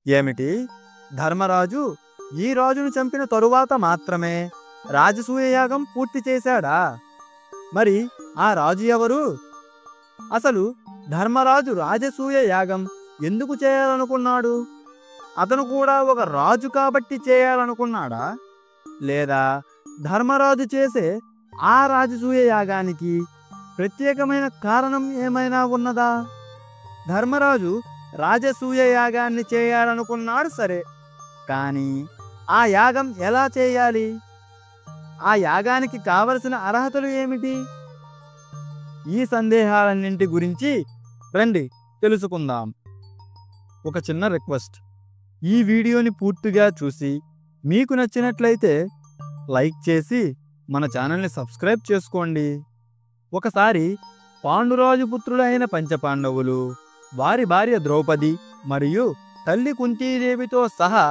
ఏమిటి? ధర్మరాజు ఈ రాజును చంపిన తరువాత మాత్రమే రాజసూయ యాగం పూర్తి చేశాడా? మరి ఆ రాజు ఎవరు? అసలు ధర్మరాజు రాజసూయ యాగం ఎందుకు చేయాలనుకున్నాడు? అతను కూడా ఒక రాజు కాబట్టి చేయాలనుకున్నాడా? లేదా ధర్మరాజు చేసే ఆ రాజసూయ యాగానికి ప్రత్యేకమైన కారణం ఏమైనా ఉన్నదా? ధర్మరాజు రాజసూయ యాగాన్ని చేయాలనుకున్నాడు సరే, కానీ ఆ యాగం ఎలా చేయాలి? ఆ యాగానికి కావలసిన అర్హతలు ఏమిటి? ఈ సందేహాలన్నింటి గురించి రండి తెలుసుకుందాం. ఒక చిన్న రిక్వెస్ట్, ఈ వీడియోని పూర్తిగా చూసి మీకు నచ్చినట్లయితే లైక్ చేసి మన ఛానల్ని సబ్స్క్రైబ్ చేసుకోండి. ఒకసారి పాండురాజు పుత్రులైన పంచపాండవులు వారి భార్య ద్రౌపది మరియు తల్లి కుంతీదేవితో సహా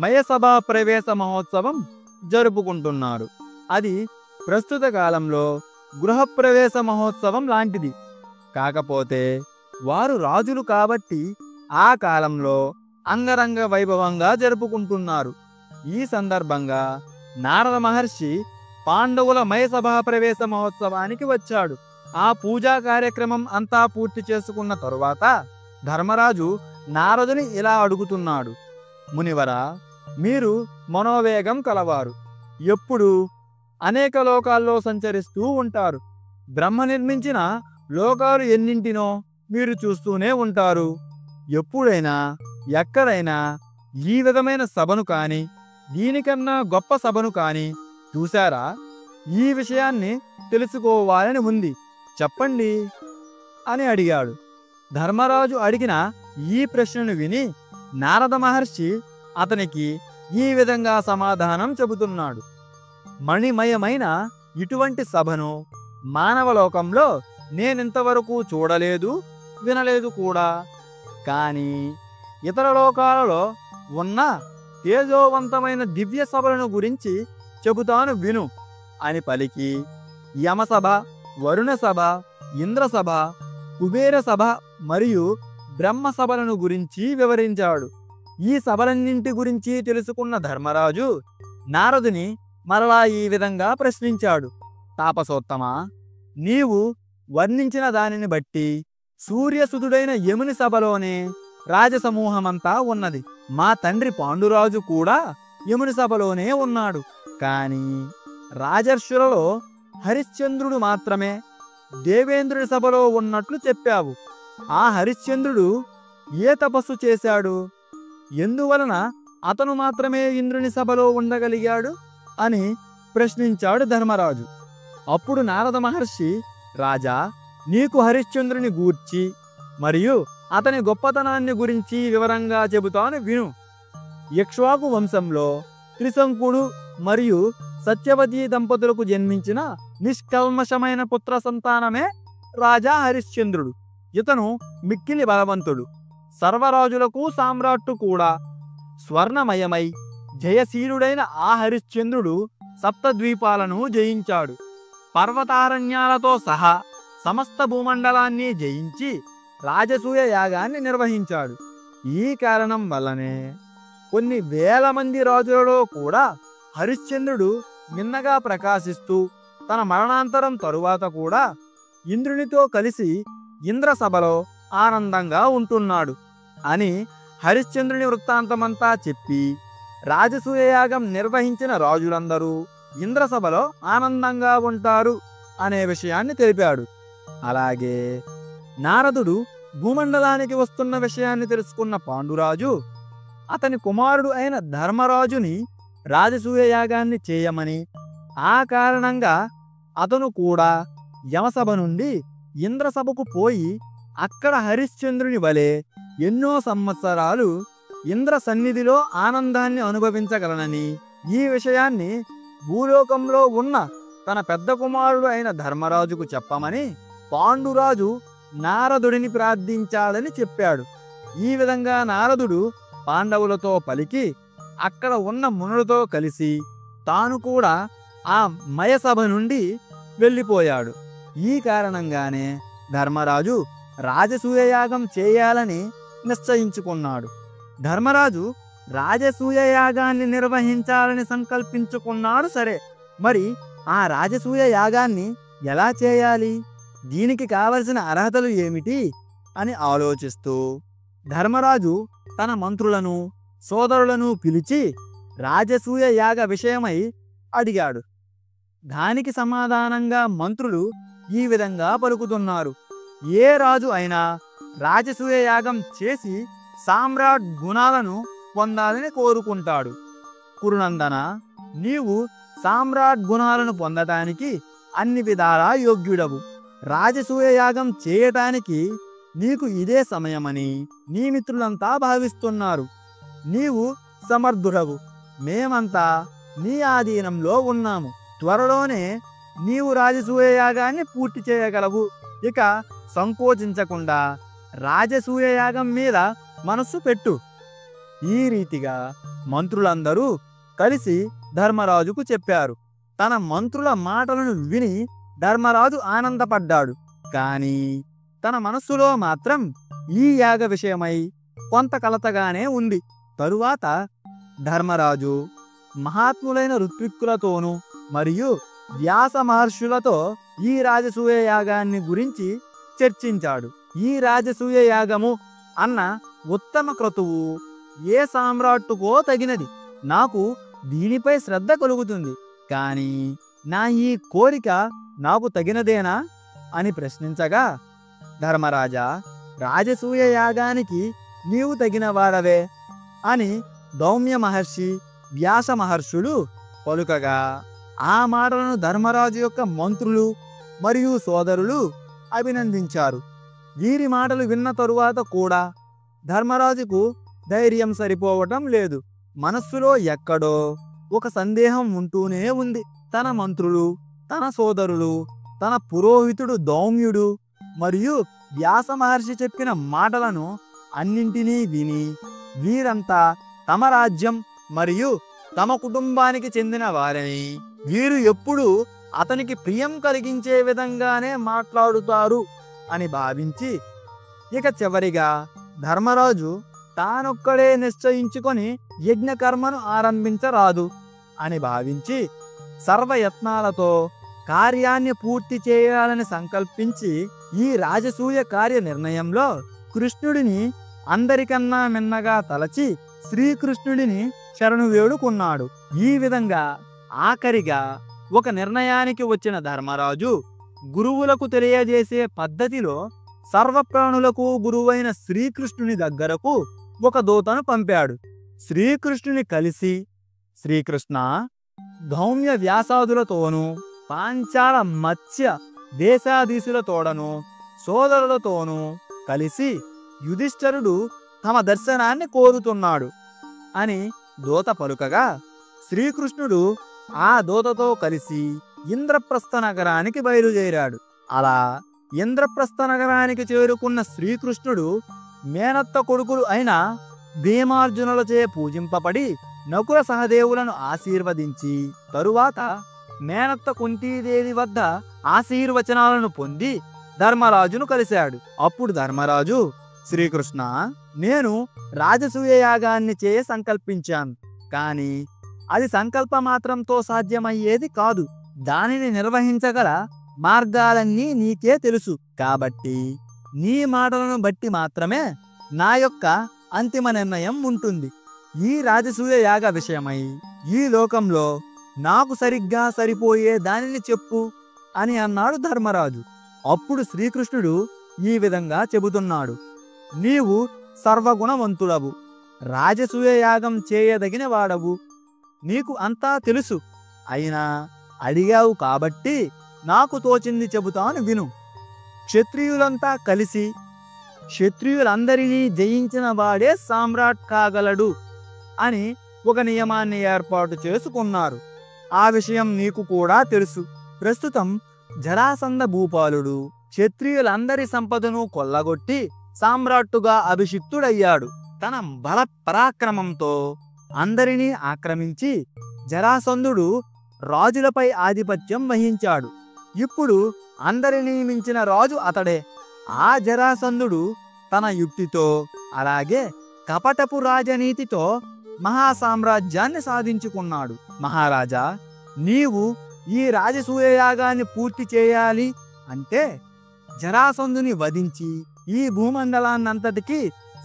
మయసభా ప్రవేశ మహోత్సవం జరుపుకుంటున్నారు. అది ప్రస్తుత కాలంలో గృహప్రవేశ మహోత్సవం లాంటిది. కాకపోతే వారు రాజులు కాబట్టి ఆ కాలంలో అంగరంగ వైభవంగా జరుపుకుంటున్నారు. ఈ సందర్భంగా నారద మహర్షి పాండవుల మయసభా ప్రవేశ మహోత్సవానికి వచ్చాడు. ఆ పూజా కార్యక్రమం అంతా పూర్తి చేసుకున్న తరువాత ధర్మరాజు నారదుని ఇలా అడుగుతున్నాడు. మునివరా, మీరు మనోవేగం కలవారు. ఎప్పుడు అనేక లోకాల్లో సంచరిస్తూ ఉంటారు. బ్రహ్మ నిర్మించిన లోకాలు ఎన్నింటినో మీరు చూస్తూనే ఉంటారు. ఎప్పుడైనా ఎక్కడైనా ఈ విధమైన సభను కానీ దీనికన్నా గొప్ప సభను కానీ చూశారా? ఈ విషయాన్ని తెలుసుకోవాలని ఉంది, చెప్పండి అని అడిగాడు. ధర్మరాజు అడిగిన ఈ ప్రశ్నను విని నారద మహర్షి అతనికి ఈ విధంగా సమాధానం చెబుతున్నాడు. మణిమయమైన ఇటువంటి సభను మానవలోకంలో నేనింతవరకు చూడలేదు, వినలేదు కూడా. కానీ ఇతర లోకాలలో ఉన్న తేజోవంతమైన దివ్య సభలను గురించి చెబుతాను విను అని పలికి యమసభ, వరుణ సభ, ఇంద్రసభ, కుబేర సభ మరియు బ్రహ్మసభలను గురించి వివరించాడు. ఈ సభలన్నింటి గురించి తెలుసుకున్న ధర్మరాజు నారదుని మరలా ఈ విధంగా ప్రశ్నించాడు. తాపసోత్తమా, నీవు వర్ణించిన దానిని బట్టి సూర్యసుతుడైన యముని సభలోనే రాజసమూహమంతా ఉన్నది. మా తండ్రి పాండురాజు కూడా యముని సభలోనే ఉన్నాడు. కానీ రాజర్షులలో హరిశ్చంద్రుడు మాత్రమే దేవేంద్రుడి సభలో ఉన్నట్లు చెప్పావు. ఆ హరిశ్చంద్రుడు ఏ తపస్సు చేశాడు? ఎందువలన అతను మాత్రమే ఇంద్రుని సభలో ఉండగలిగాడు అని ప్రశ్నించాడు ధర్మరాజు. అప్పుడు నారద మహర్షి, రాజా, నీకు హరిశ్చంద్రుని గూర్చి మరియు అతని గొప్పతనాన్ని గురించి వివరంగా చెబుతాను విను. ఇక్ష్వాకు వంశంలో త్రిశంకుడు మరియు సత్యవతి దంపతులకు జన్మించిన నిష్కల్మషమైన పుత్ర సంతానమే రాజా హరిశ్చంద్రుడు. ఇతను మిక్కిలి బలవంతుడు, సర్వరాజులకు సామ్రాట్టు కూడా. స్వర్ణమయమై జయశీలుడైన ఆ హరిశ్చంద్రుడు సప్తద్వీపాలను జయించాడు. పర్వతారణ్యాలతో సహా సమస్త భూమండలాన్ని జయించి రాజసూయ యాగాన్ని నిర్వహించాడు. ఈ కారణం వల్లనే కొన్ని వేల మంది రాజులలో కూడా హరిశ్చంద్రుడు మిన్నగా ప్రకాశిస్తూ తన మరణాంతరం తరువాత కూడా ఇంద్రునితో కలిసి ఇంద్రసభలో ఆనందంగా ఉంటున్నాడు అని హరిశ్చంద్రుని వృత్తాంతమంతా చెప్పి రాజసూయ యాగం నిర్వహించిన రాజులందరూ ఇంద్రసభలో ఆనందంగా ఉంటారు అనే విషయాన్ని తెలిపాడు. అలాగే నారదుడు భూమండలానికి వస్తున్న విషయాన్ని తెలుసుకున్న పాండురాజు అతని కుమారుడు అయిన ధర్మరాజుని రాజసూయ యాగాన్ని చేయమని, ఆ కారణంగా అతను కూడా యమసభ నుండి ఇంద్రసభకు పోయి అక్కడ హరిశ్చంద్రుని వలె ఎన్నో సంవత్సరాలు ఇంద్ర సన్నిధిలో ఆనందాన్ని అనుభవించగలనని, ఈ విషయాన్ని భూలోకంలో ఉన్న తన పెద్ద కుమారుడు అయిన ధర్మరాజుకు చెప్పమని పాండురాజు నారదుడిని ప్రార్థించాలని చెప్పాడు. ఈ విధంగా నారదుడు పాండవులతో పలికి అక్కడ ఉన్న మునులతో కలిసి తాను కూడా ఆ మయసభ నుండి వెళ్ళిపోయాడు. ఈ కారణంగానే ధర్మరాజు రాజసూయ యాగం చేయాలని నిశ్చయించుకున్నాడు. ధర్మరాజు రాజసూయ యాగాన్ని నిర్వహించాలని సంకల్పించుకున్నాడు. సరే, మరి ఆ రాజసూయ యాగాన్ని ఎలా చేయాలి, దీనికి కావలసిన అర్హతలు ఏమిటి అని ఆలోచిస్తూ ధర్మరాజు తన మంత్రులను సోదరులను పిలిచి రాజసూయ యాగ విషయమై అడిగాడు. దానికి సమాధానంగా మంత్రులు ఈ విధంగా పలుకుతున్నారు: ఏ రాజు అయినా రాజసూయ యాగం చేసి సామ్రాట్ గుణాలను పొందాలని కోరుకుంటాడు. కురునందన, నీవు సామ్రాట్ గుణాలను పొందటానికి అన్ని విధాలా యోగ్యుడవు. రాజసూయ యాగం చేయటానికి నీకు ఇదే సమయమని నీ మిత్రులంతా భావిస్తున్నారు. నీవు సమర్థుడవు, మేమంతా నీ ఆధీనంలో ఉన్నాము. త్వరలోనే నీవు రాజసూయ యాగాన్ని పూర్తి చేయగలవు. ఇక సంకోచించకుండా రాజసూయ యాగం మీద మనస్సు పెట్టు. ఈ రీతిగా మంత్రులందరూ కలిసి ధర్మరాజుకు చెప్పారు. తన మంత్రుల మాటలను విని ధర్మరాజు ఆనందపడ్డాడు. కానీ తన మనస్సులో మాత్రం ఈ యాగ విషయమై కొంత కలతగానే ఉంది. తరువాత ధర్మరాజు మహాత్ములైన ఋత్విక్కులతోనూ మరియు వ్యాస మహర్షులతో ఈ రాజసూయ యాగాన్ని గురించి చర్చించాడు. ఈ రాజసూయ యాగము అన్న ఉత్తమ క్రతువు ఏ సామ్రాట్టుకో తగినది. నాకు దీనిపై శ్రద్ధ కలుగుతుంది. కానీ నా ఈ కోరిక నాకు తగినదేనా అని ప్రశ్నించగా, ధర్మరాజా, రాజసూయ యాగానికి నీవు తగిన వాడవే అని దౌమ్య మహర్షి వ్యాస మహర్షులు పలుకగా, ఆ మాటలను ధర్మరాజు యొక్క మంత్రులు మరియు సోదరులు అభినందించారు. వీరి మాటలు విన్న తరువాత కూడా ధర్మరాజుకు ధైర్యం సరిపోవటం లేదు. మనస్సులో ఎక్కడో ఒక సందేహం ఉంటూనే ఉంది. తన మంత్రులు, తన సోదరులు, తన పురోహితుడు దౌమ్యుడు మరియు వ్యాస మహర్షి చెప్పిన మాటలను అన్నింటినీ విని వీరంతా తమ రాజ్యం మరియు తమ కుటుంబానికి చెందిన వారని, వీరు ఎప్పుడూ అతనికి ప్రియం కలిగించే విధంగానే మాట్లాడుతారు అని భావించి, ఇక చివరిగా ధర్మరాజు తానొక్కడే నిశ్చయించుకొని యజ్ఞకర్మను ఆరంభించరాదు అని భావించి సర్వయత్నాలతో కార్యాన్ని పూర్తి చేయాలని సంకల్పించి ఈ రాజసూయ కార్య నిర్ణయంలో కృష్ణుడిని అందరికన్నా మిన్నగా తలచి శ్రీకృష్ణుడిని శరణు వేడుకున్నాడు. ఈ విధంగా ఆఖరిగా ఒక నిర్ణయానికి వచ్చిన ధర్మరాజు గురువులకు తెలియజేసే పద్ధతిలో సర్వప్రాణులకు గురువైన శ్రీకృష్ణుని దగ్గరకు ఒక దూతను పంపాడు. శ్రీకృష్ణుని కలిసి, శ్రీకృష్ణ, ధౌమ్య వ్యాసాదులతోనూ పాంచాల మత్స్య దేశాధీశులతోడను సోదరులతోనూ కలిసి యుధిష్ఠరుడు తమ దర్శనాన్ని కోరుతున్నాడు అని దూత పలుకగా, శ్రీకృష్ణుడు ఆ దూతతో కలిసి ఇంద్రప్రస్థ నగరానికి బయలుదేరాడు. అలా ఇంద్రప్రస్థ నగరానికి చేరుకున్న శ్రీకృష్ణుడు మేనత్త కొడుకులు అయిన భీమార్జునులచే పూజింపబడి నకుల సహదేవులను ఆశీర్వదించి తరువాత మేనత్త కుంతీదేవి వద్ద ఆశీర్వచనాలను పొంది ధర్మరాజును కలిశాడు. అప్పుడు ధర్మరాజు, శ్రీకృష్ణ, నేను రాజసూయ యాగాన్ని చేయ సంకల్పించాను. కానీ అది సంకల్పమాత్రంతో సాధ్యమయ్యేది కాదు. దానిని నిర్వహించగల మార్గాలన్నీ నీకే తెలుసు. కాబట్టి నీ మాటలను బట్టి మాత్రమే నా యొక్క అంతిమ నిర్ణయం ఉంటుంది. ఈ రాజసూయ యాగ విషయమై ఈ లోకంలో నాకు సరిగ్గా సరిపోయే దానిని చెప్పు అని అన్నాడు ధర్మరాజు. అప్పుడు శ్రీకృష్ణుడు ఈ విధంగా చెబుతున్నాడు: నీవు సర్వగుణవంతుడవు, రాజసూయ యాగం చేయదగిన వాడవు. నీకు అంతా తెలుసు. అయినా అడిగావు కాబట్టి నాకు తోచింది చెబుతాను విను. క్షత్రియులంతా కలిసి క్షత్రియులందరినీ జయించిన వాడే సామ్రాట్ కాగలడు అని ఒక నియమాన్ని ఏర్పాటు చేసుకున్నారు. ఆ విషయం నీకు కూడా తెలుసు. ప్రస్తుతం జరాసంధ భూపాలుడు క్షత్రియులందరి సంపదను కొల్లగొట్టి సామ్రాట్టుగా అభిషిక్తుడయ్యాడు. తన బల పరాక్రమంతో అందరినీ ఆక్రమించి జరాసంధుడు రాజులపై ఆధిపత్యం వహించాడు. ఇప్పుడు అందరినీ మించిన రాజు అతడే. ఆ జరాసంధుడు తన యుక్తితో అలాగే కపటపు రాజనీతితో మహాసామ్రాజ్యాన్ని సాధించుకున్నాడు. మహారాజా, నీవు ఈ రాజసూయ యాగాన్ని పూర్తి చేయాలి అంటే జరాసంధుని వధించి ఈ భూమండలాన్నంతటికీ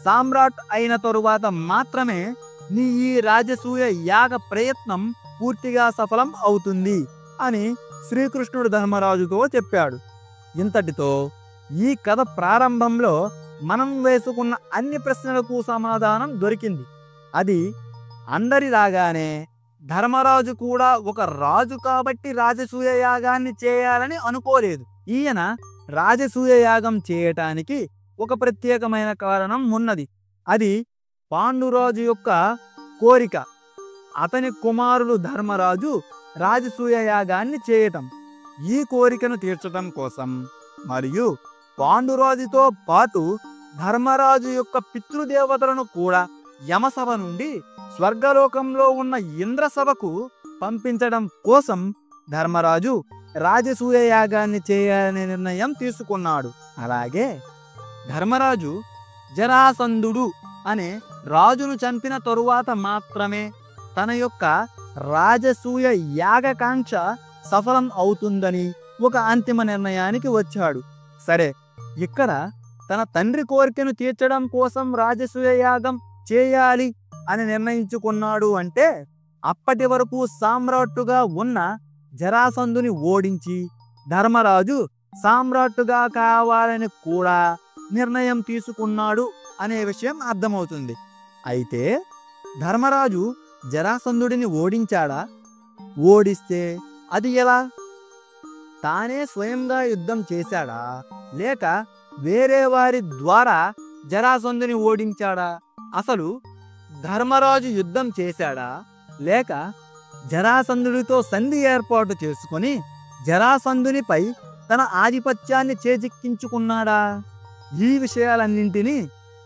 సామ్రాట్ అయిన తరువాత మాత్రమే నీ ఈ రాజసూయ యాగ ప్రయత్నం పూర్తిగా సఫలం అవుతుంది అని శ్రీకృష్ణుడు ధర్మరాజుతో చెప్పాడు. ఇంతటితో ఈ కథ ప్రారంభంలో మనం వేసుకున్న అన్ని ప్రశ్నలకు సమాధానం దొరికింది. అది అందరిలాగానే ధర్మరాజు కూడా ఒక రాజు కాబట్టి రాజసూయ యాగాన్ని చేయాలని అనుకోలేదు. ఈయన రాజసూయ యాగం చేయటానికి ఒక ప్రత్యేకమైన కారణం ఉన్నది. అది పాండురాజు యొక్క కోరిక. అతని కుమారుడు ధర్మరాజు రాజసూయ యాగాన్ని చేయటం, ఈ కోరికను తీర్చడం కోసం మరియు పాండురాజుతో పాటు ధర్మరాజు యొక్క పితృదేవతలను కూడా యమసభ నుండి స్వర్గలోకంలో ఉన్న ఇంద్రసభకు పంపించడం కోసం ధర్మరాజు రాజసూయ యాగాన్ని చేయాలనే నిర్ణయం తీసుకున్నాడు. అలాగే ధర్మరాజు జరాసంధుడు అనే రాజును చంపిన తరువాత మాత్రమే తన యొక్క రాజసూయ యాగకాంక్ష సఫలం అవుతుందని ఒక అంతిమ నిర్ణయానికి వచ్చాడు. సరే, ఇక్కడ తన తండ్రి కోరికను తీర్చడం కోసం రాజసూయ యాగం చేయాలి అని నిర్ణయించుకున్నాడు అంటే అప్పటి వరకు సామ్రాట్టుగా ఉన్న జరాసంధుని ఓడించి ధర్మరాజు సామ్రాట్టుగా కావాలని కూడా నిర్ణయం తీసుకున్నాడు అనే విషయం అర్థమవుతుంది. అయితే ధర్మరాజు జరాసంధుడిని ఓడించాడా? ఓడిస్తే అది ఎలా? తానే స్వయంగా యుద్ధం చేశాడా, లేక వేరే వారి ద్వారా జరాసంధుని ఓడించాడా? అసలు ధర్మరాజు యుద్ధం చేశాడా, లేక జరాసంధుడితో సంధి ఏర్పాటు చేసుకొని జరాసంధునిపై తన ఆధిపత్యాన్ని చేజిక్కించుకున్నాడా? ఈ విషయాలన్నింటినీ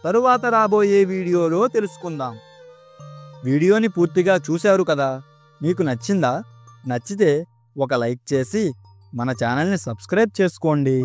తరువాత రాబోయే వీడియోలో తెలుసుకుందాం. వీడియోని పూర్తిగా చూశారు కదా? మీకు నచ్చిందా? నచ్చితే ఒక లైక్ చేసి మన ఛానల్ని సబ్స్క్రైబ్ చేసుకోండి.